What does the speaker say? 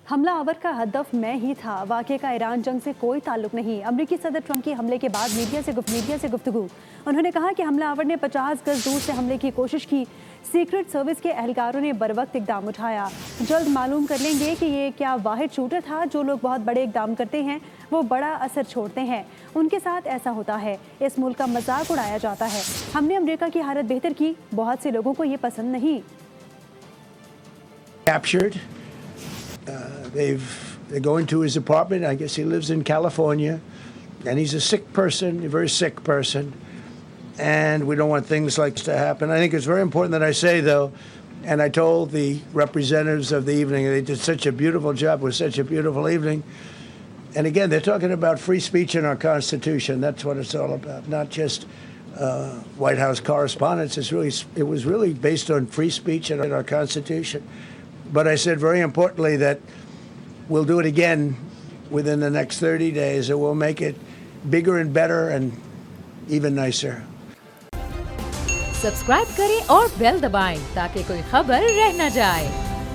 हमला आवर का हदफ मैं ही था। वाक़े का ईरान जंग से कोई ताल्लुक नहीं। अमरीकी सदर ट्रंप की हमले के बाद मीडिया से गुफ्तगू। उन्होंने कहा कि हमला आवर ने 50 गज दूर से हमले की कोशिश की। सीक्रेट सर्विस के एहलकारों ने बरवक्त इकदाम उठाया। जल्द मालूम कर लेंगे कि ये क्या वाहिद शूटर था। जो लोग बहुत बड़े इकदाम करते हैं वो बड़ा असर छोड़ते हैं। उनके साथ ऐसा होता है। इस मुल्क का मजाक उड़ाया जाता है। हमने अमेरिका की हालत बेहतर की। बहुत से लोगों को ये पसंद नहीं। Captured. They're going to his apartment. I guess he lives in California, and he's a sick person, a very sick person, and we don't want things like this to happen. I think it's very important that I say, though, and I told the representatives of the evening, they did such a beautiful job. It was such a beautiful evening. And again, they're talking about free speech in our Constitution. That's what it's all about, not just White House correspondence. It was really based on free speech in our Constitution. But I said very importantly that we'll do it again within the next 30 days, and we'll make it bigger and better and even nicer. Subscribe करें और bell दबाएं ताकि कोई खबर रह न जाए।